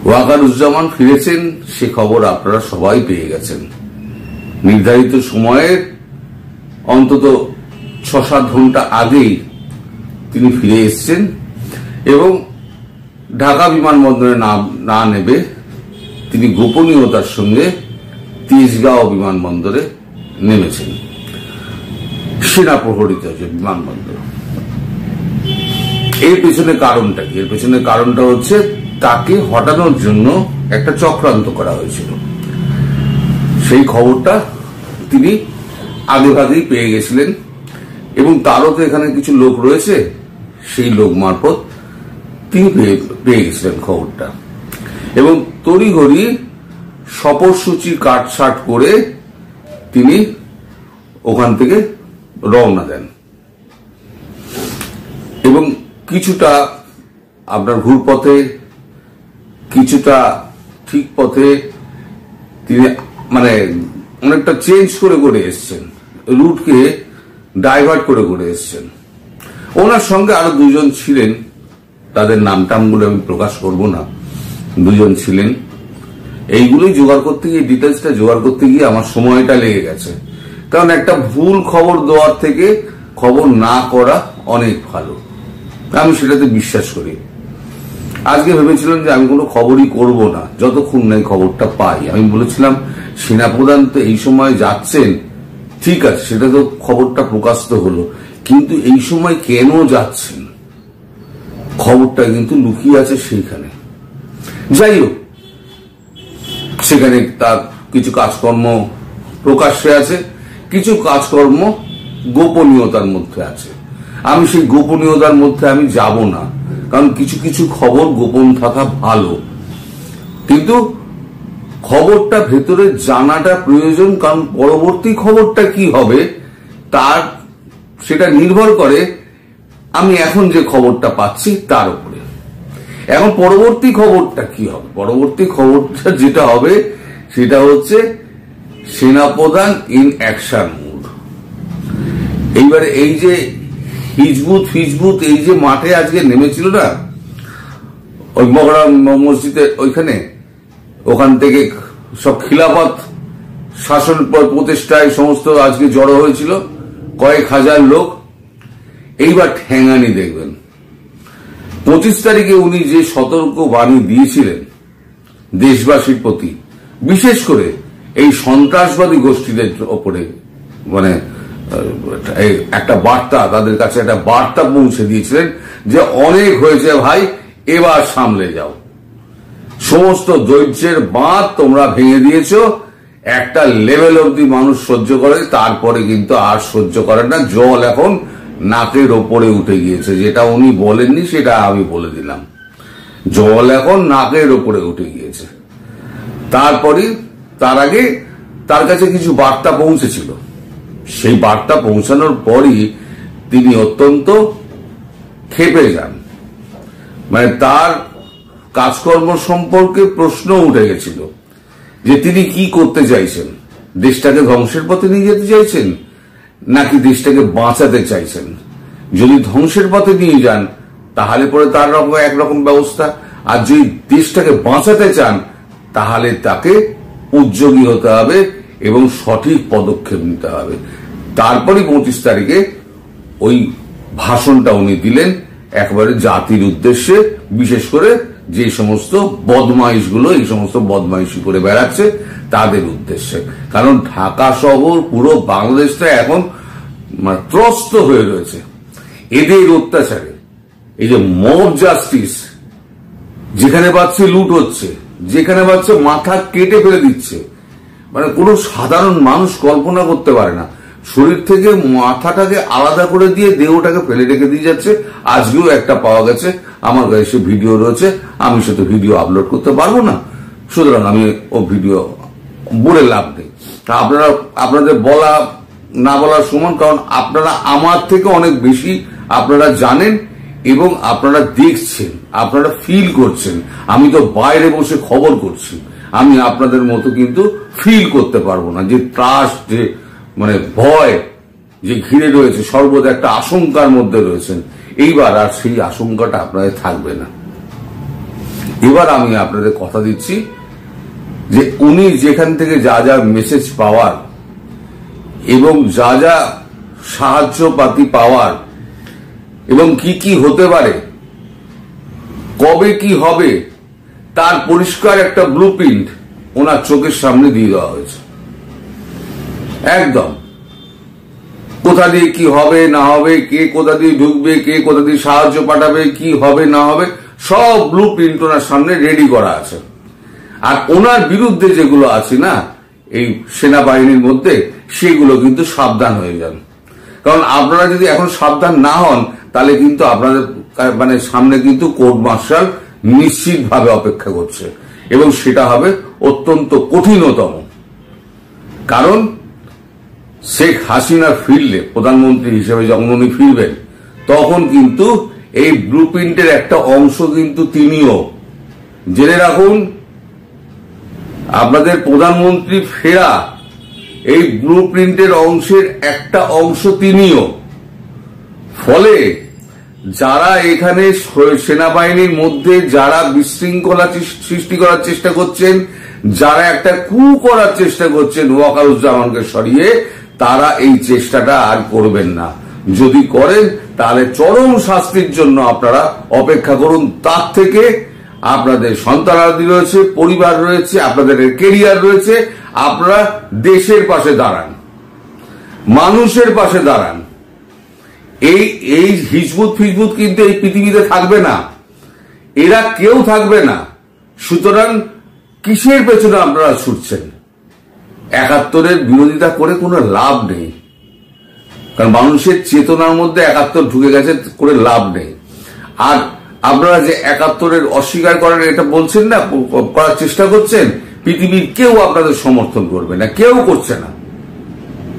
ওয়াকারুজ্জামান ফিরেছেন সে খবর আপনারা সবাই পেয়ে গেছেন। নির্ধারিত সময়ের অন্তত ৬-৭ ঘন্টা আগেই তিনি ফিরে এসেছেন এবং ঢাকা বিমানবন্দরে না নেবে তিনি গোপনীয়তার সঙ্গে তেজগাঁও বিমানবন্দরে নেমেছেন, সেনা প্রহরিত যে বিমানবন্দর। এর পেছনে কারণটা কি? এর পেছনে কারণটা হচ্ছে তাকে হটানোর জন্য একটা চক্রান্ত করা হয়েছিল। সেই খবরটা তিনি আগেভাগেই পেয়ে গেছিলেন এবং তারও তো এখানে কিছু লোক রয়েছে, সেই লোক মারফত তিনি পেয়ে গেছিলেন খবরটা এবং তড়িঘড়ি সফরসূচি কাটছাট করে তিনি ওখান থেকে রওনা দেন এবং কিছুটা আপনার ঘুরপথে, কিছুটা ঠিক পথে তিনি মানে অনেকটা চেঞ্জ করে করে এসছেন, রুটকে ডাইভার্ট করে করে এসছেন। ওনার সঙ্গে আরো দুজন ছিলেন, তাদের নামটামগুলো আমি প্রকাশ করব না, দুজন ছিলেন। এইগুলোই জোগাড় করতে গিয়ে, ডিটেলসটা জোগাড় করতে গিয়ে আমার সময়টা লেগে গেছে, কারণ একটা ভুল খবর দেওয়ার থেকে খবর না করা অনেক ভালো, আমি সেটাতে বিশ্বাস করি। আজকে ভেবেছিলাম যে আমি কোনো খবরই করব না যতক্ষণ না খবরটা পাই। আমি বলেছিলাম সেনাপ্রধান তো এই সময় যাচ্ছেন, ঠিক আছে, সেটা তো খবরটা প্রকাশিত হলো, কিন্তু এই সময় কেন যাচ্ছেন খবরটা কিন্তু লুকিয়ে আছে সেইখানে। যাই হোক, সেখানে তার কিছু কাজকর্ম প্রকাশ্যে আছে, কিছু কাজকর্ম গোপনীয়তার মধ্যে আছে। আমি সেই গোপনীয়তার মধ্যে আমি যাব না, কারণ কিছু কিছু খবর গোপন থাকা ভালো, কিন্তু খবরটা ভেতরে জানাটা প্রয়োজন, কারণ পরবর্তী খবরটা কি হবে তার সেটা নির্ভর করে আমি এখন যে খবরটা পাচ্ছি তার উপরে। এখন পরবর্তী খবরটা কি হবে? পরবর্তী খবরটা যেটা হবে সেটা হচ্ছে সেনাপ্রধান ইন অ্যাকশন মুড। এইবারে এই যে হিজবুত এই যে মাঠে আজকে নেমেছিল না, ওই মগরা মসজিদে ওইখানে, ওখান থেকে সব খিলাফত শাসন প্রতিষ্ঠায় সমস্ত আজকে জড়ো হয়েছিল কয়েক হাজার লোক। এইবার ঠ্যাঙানি দেখবেন। 25 তারিখে উনি যে সতর্ক বাণী দিয়েছিলেন দেশবাসীর প্রতি, বিশেষ করে এই সন্ত্রাসবাদী গোষ্ঠীদের ওপরে, মানে একটা বার্তা, তাদের কাছে একটা বার্তা পৌঁছে দিয়েছিলেন যে অনেক হয়েছে ভাই, এবার সামলে যাও, সমস্ত ধৈর্যের বাঁধ তোমরা ভেঙে দিয়েছ, একটা লেভেল অবধি মানুষ সহ্য করে, তারপরে কিন্তু আর সহ্য করে না, জল এখন নাকের ওপরে উঠে গিয়েছে। যেটা উনি বলেননি সেটা আমি বলে দিলাম, জল এখন নাকের ওপরে উঠে গিয়েছে। তারপরে তার আগে তার কাছে কিছু বার্তা পৌঁছেছিল, সেই বার্তা পৌঁছানোর পরই তিনি অত্যন্ত ক্ষেপে যান, মানে তার কাজকর্ম সম্পর্কে প্রশ্ন উঠে গেছিল যে তিনি কি করতে চাইছেন, দেশটাকে ধ্বংসের পথে নিয়ে যেতে চাইছেন নাকি দেশটাকে বাঁচাতে চাইছেন। যদি ধ্বংসের পথে নিয়ে যান তাহলে পরে তার একরকম ব্যবস্থা, আর যদি দেশটাকে বাঁচাতে চান তাহলে তাকে উদ্যোগী হতে হবে এবং সঠিক পদক্ষেপ নিতে হবে। তারপরে 25 তারিখে ওই ভাষণটা উনি দিলেন একবারে জাতির উদ্দেশ্যে, বিশেষ করে যে সমস্ত বদমাইশগুলো এই সমস্ত বদমাইশি করে বেড়াচ্ছে তাদের উদ্দেশ্যে। কারণ ঢাকা শহর, পুরো বাংলাদেশটা এখন ত্রস্ত হয়ে রয়েছে এদের অত্যাচারে। এই যে মব জাস্টিস, যেখানে পাচ্ছে লুট হচ্ছে, যেখানে পাচ্ছে মাথা কেটে ফেলে দিচ্ছে, মানে কোনো সাধারণ মানুষ কল্পনা করতে পারে না। শরীর থেকে মাথাটাকে আলাদা করে দিয়ে দেহটাকে ফেলে রেখে দিয়ে যাচ্ছে। আজকেও একটা পাওয়া গেছে, আমার কাছে সে ভিডিও রয়েছে, আমি সেটা ভিডিও আপলোড করতে পারবো না, সুতরাং আমি ও ভিডিও বলে লাভ নেই। আপনারা আপনাদের বলা না বলার সমান, কারণ আপনারা আমার থেকে অনেক বেশি আপনারা জানেন এবং আপনারা দেখছেন, আপনারা ফিল করছেন। আমি তো বাইরে বসে খবর করছি, আমি আপনাদের মতো কিন্তু ফিল করতে পারবো না যে ত্রাস, যে মানে ভয় যে ঘিরে রয়েছে, সর্বদা একটা আশঙ্কার মধ্যে রয়েছেন। এইবার আর সেই আশঙ্কাটা আপনাদের থাকবে না। এবার আমি আপনাদের কথা দিচ্ছি যে উনি যেখান থেকে যা যা মেসেজ পাওয়ার এবং যা যা সাহায্যপাতি পাওয়ার এবং কি কি হতে পারে, কবে কি হবে, তার পরিষ্কার একটা ব্লুপ্রিন্ট ওনার চোখের সামনে দিয়ে দেওয়া হয়েছে। একদম কোথা দিয়ে কি হবে না হবে, কে কোথা দিয়ে ঢুকবে, কে কোথা দিয়ে সাহায্য পাঠাবে, কি হবে না হবে, সব ব্লুপ্রিন্ট ওনার সামনে রেডি করা আছে। আর ওনার বিরুদ্ধে যেগুলো আছে না এই সেনাবাহিনীর মধ্যে, সেগুলো কিন্তু সাবধান হয়ে যান। কারণ আপনারা যদি এখন সাবধান না হন তাহলে কিন্তু আপনাদের মানে সামনে কিন্তু কোর্ট মার্শাল নিশ্চিতভাবে অপেক্ষা করছে, এবং সেটা হবে অত্যন্ত কঠিনতম। কারণ শেখ হাসিনা ফিরলে, প্রধানমন্ত্রী হিসেবে যখন উনি ফিরবেন, তখন কিন্তু এই ব্লুপ্রিন্টের একটা অংশ কিন্তু তিনিও, জেনে রাখুন, আপনাদের প্রধানমন্ত্রী ফেরা এই ব্লুপ্রিন্টের অংশের একটা অংশ তিনিও। ফলে যারা এখানে সেনাবাহিনীর মধ্যে যারা বিশৃঙ্খলা সৃষ্টি করার চেষ্টা করছেন, যারা একটা কু করার চেষ্টা করছেন ওয়াকারুজ্জামানকে সরিয়ে, তারা এই চেষ্টাটা আর করবেন না। যদি করেন তাহলে চরম শাস্তির জন্য আপনারা অপেক্ষা করুন। তার থেকে আপনাদের সন্তানাদি রয়েছে, পরিবার রয়েছে, আপনাদের কেরিয়ার রয়েছে, আপনারা দেশের পাশে দাঁড়ান, মানুষের পাশে দাঁড়ান। এই হিজবুত ফিজবুত কিন্তু এই পৃথিবীতে থাকবে না, এরা কেউ থাকবে না। সুতরাং কিসের পেছনে আপনারা ছুটছেন? ৭১-এর বিরোধিতা করে কোনো লাভ নেই, কারণ মানুষের চেতনার মধ্যে ৭১ ঢুকে গেছে, করে লাভ নেই। আর আপনারা যে ৭১-এর অস্বীকার করেন এটা বলছেন না, করার চেষ্টা করছেন, পৃথিবীর কেউ আপনাদের সমর্থন করবে না, কেউ করছে না।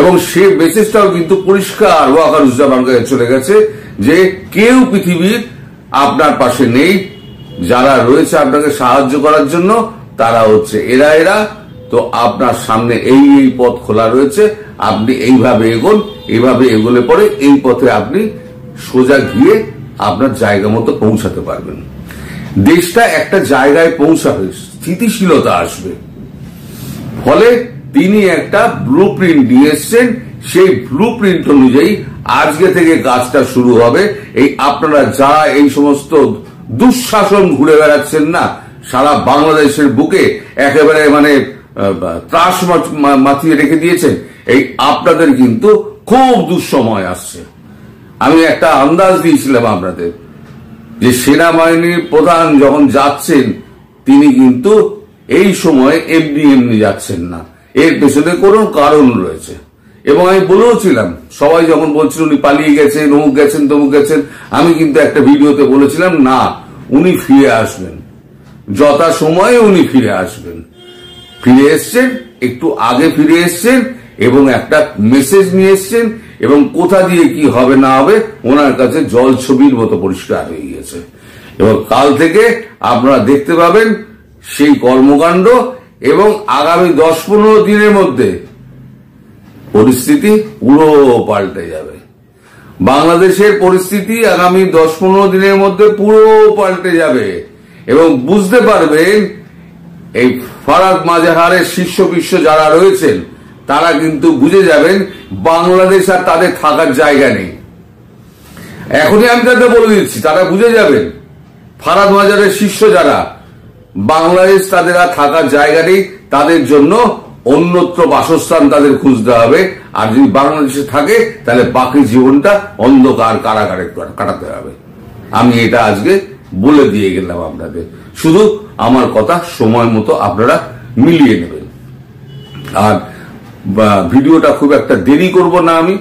এবং সে মেসেজটাও কিন্তু পরিষ্কার ওয়াকারুজ্জামানের কাছে চলে গেছে যে কেউ পৃথিবীর আপনার পাশে নেই, যারা রয়েছে আপনাকে সাহায্য করার জন্য তারা হচ্ছে এরা। তো আপনার সামনে এই পথ খোলা রয়েছে, আপনি এইভাবে এগোন, এইভাবে এগোলে পরে এই পথে আপনি সোজা গিয়ে আপনার জায়গা মতো পৌঁছাতে পারবেন। দেশটা একটা জায়গায় পৌঁছাবে, স্থিতিশীলতা আসবে। ফলে তিনি একটা ব্লুপ্রিন্ট নিয়ে এসছেন, সেই ব্লুপ্রিন্ট অনুযায়ী আজকে থেকে কাজটা শুরু হবে। এই আপনারা যারা এই সমস্ত দুঃশাসন ঘুরে বেড়াচ্ছেন না সারা বাংলাদেশের বুকে, একেবারে মানে ত্রাস মাথিয়ে রেখে দিয়েছেন, এই আপনাদের কিন্তু খুব দুঃসময় আসছে। আমি একটা আন্দাজ দিয়েছিলাম আপনাদের যে সেনাবাহিনীর প্রধান যখন যাচ্ছেন, তিনি কিন্তু এই সময় এমনি যাচ্ছেন না, এর পেছনে কোনো কারণ রয়েছে। এবং আমি বলেওছিলাম, সবাই যখন বলছিল উনি পালিয়ে গেছেন, অমুক গেছেন তমুক গেছেন, আমি কিন্তু একটা ভিডিওতে বলেছিলাম না, উনি ফিরে আসবেন, যথা সময়ে উনি ফিরে আসবেন। ফিরে এসছেন, একটু আগে ফিরে এসছেন, এবং একটা মেসেজ নিয়ে এসছেন, এবং কোথা দিয়ে কি হবে না হবে ওনার কাছে জল ছবির মতো পরিষ্কার হয়ে গিয়েছে। এবং কাল থেকে আপনারা দেখতে পাবেন সেই কর্মকাণ্ড, এবং আগামী 10-15 দিনের মধ্যে পরিস্থিতি পুরো পাল্টে যাবে। বাংলাদেশের পরিস্থিতি আগামী 10-15 দিনের মধ্যে পুরো পাল্টে যাবে, এবং বুঝতে পারবেন এই ফারাদ মাজাহারের শীর্ষ বিশ্ব যারা রয়েছেন তারা কিন্তু বুঝে যাবেন বাংলাদেশ আর তাদের থাকার জায়গা নেই। এখনই আমি তাদের বলে দিচ্ছি, তারা বুঝে যাবেন ফারাদ মাজাহারের শীর্ষ যারা, বাংলাদেশ তাদের আর থাকার জায়গা নেই, তাদের জন্য অন্যত্র বাসস্থান তাদের খুঁজতে হবে। আর যদি বাংলাদেশে থাকে তাহলে বাকি জীবনটা অন্ধকার কারাগারে কাটাতে হবে। আমি এটা আজকে বলে দিয়ে গেলাম আপনাদের, শুধু আমার কথা সময় মতো আপনারা মিলিয়ে নেবেন। আর ভিডিওটা খুব একটা দেরি করব না, আমি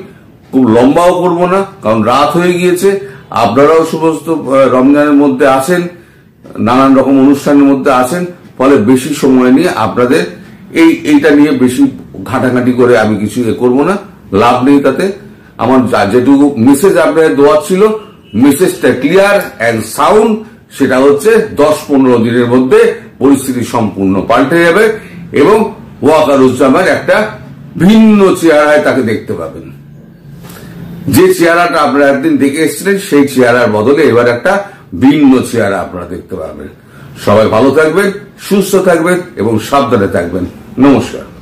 খুব লম্বাও করব না, কারণ রাত হয়ে গিয়েছে। আপনারাও সমস্ত রমজানের মধ্যে আছেন, নানান রকম অনুষ্ঠানের মধ্যে আছেন, ফলে বেশি সময় নিয়ে আপনাদের এইটা নিয়ে বেশি ঘাটাঘাটি করে আমি কিছু করব না, লাভ নেই তাতে। আমার যেটুকু মেসেজ আপনাদের দেওয়ার ছিল, মেসেজটা ক্লিয়ার অ্যান্ড সাউন্ড, সেটা হচ্ছে 10-15 দিনের মধ্যে পরিস্থিতি সম্পূর্ণ পাল্টে যাবে, এবং ওয়াকারুজ্জামান একটা ভিন্ন চেহারায় তাকে দেখতে পাবেন। যে চেহারাটা আপনারা একদিন দেখে এসেছিলেন সেই চেহারার বদলে এবার একটা ভিন্ন চেহারা আপনারা দেখতে পাবেন। সবাই ভালো থাকবেন, সুস্থ থাকবেন এবং সাবধানে থাকবেন। নমস্কার।